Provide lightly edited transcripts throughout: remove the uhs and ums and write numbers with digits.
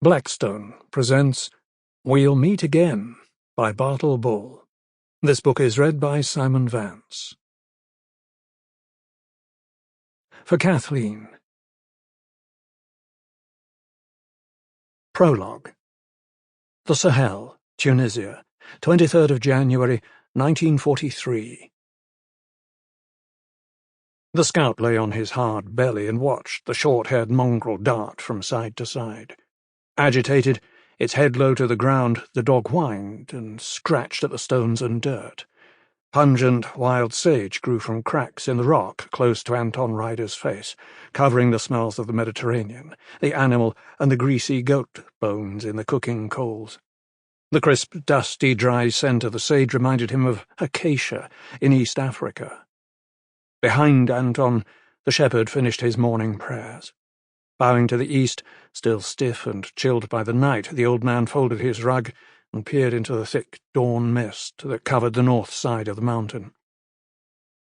Blackstone presents We'll Meet Again by Bartle. This book is read by Simon Vance. For Kathleen. Prologue. The Sahel, Tunisia, 23rd of January, 1943. The scout lay on his hard belly and watched the short-haired mongrel dart from side to side. Agitated, its head low to the ground, the dog whined and scratched at the stones and dirt. Pungent wild sage grew from cracks in the rock close to Anton Ryder's face, covering the smells of the Mediterranean, the animal and the greasy goat bones in the cooking coals. The crisp, dusty, dry scent of the sage reminded him of acacia in East Africa. Behind Anton, the shepherd finished his morning prayers. Bowing to the east, still stiff and chilled by the night, the old man folded his rug and peered into the thick dawn mist that covered the north side of the mountain.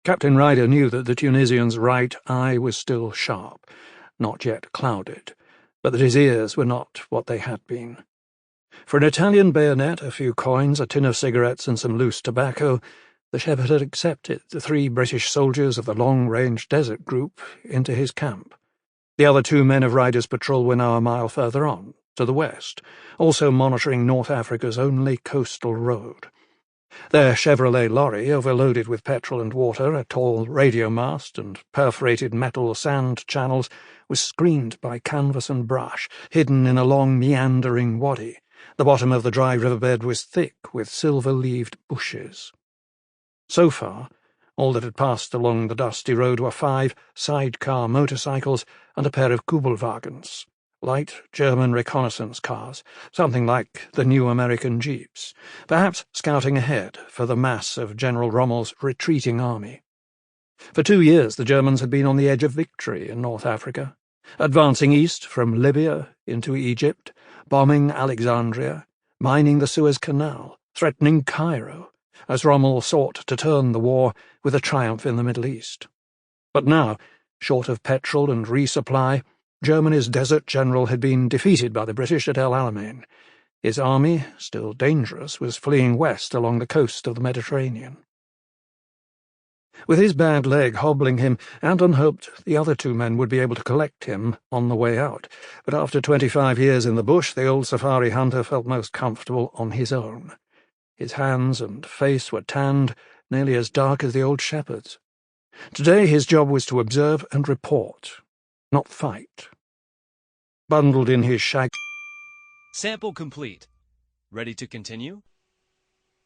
Captain Ryder knew that the Tunisian's right eye was still sharp, not yet clouded, but that his ears were not what they had been. For an Italian bayonet, a few coins, a tin of cigarettes, and some loose tobacco, the shepherd had accepted the 3 British soldiers of the long-range desert group into his camp. The other 2 men of Ryder's patrol were now a mile further on, to the west, also monitoring North Africa's only coastal road. Their Chevrolet lorry, overloaded with petrol and water, a tall radio mast, and perforated metal sand channels, was screened by canvas and brush, hidden in a long meandering wadi. The bottom of the dry riverbed was thick with silver-leaved bushes. So far, all that had passed along the dusty road were 5 sidecar motorcycles and a pair of Kubelwagens, light German reconnaissance cars, something like the new American jeeps, perhaps scouting ahead for the mass of General Rommel's retreating army. For 2 years the Germans had been on the edge of victory in North Africa, advancing east from Libya into Egypt, bombing Alexandria, mining the Suez Canal, threatening Cairo, as Rommel sought to turn the war with a triumph in the Middle East. But now, short of petrol and resupply, Germany's desert general had been defeated by the British at El Alamein. His army, still dangerous, was fleeing west along the coast of the Mediterranean. With his bad leg hobbling him, Anton hoped the other 2 men would be able to collect him on the way out, but after 25 years in the bush, the old safari hunter felt most comfortable on his own. His hands and face were tanned, nearly as dark as the old shepherd's. Today his job was to observe and report, not fight. Bundled in his shag... Sample complete. Ready to continue?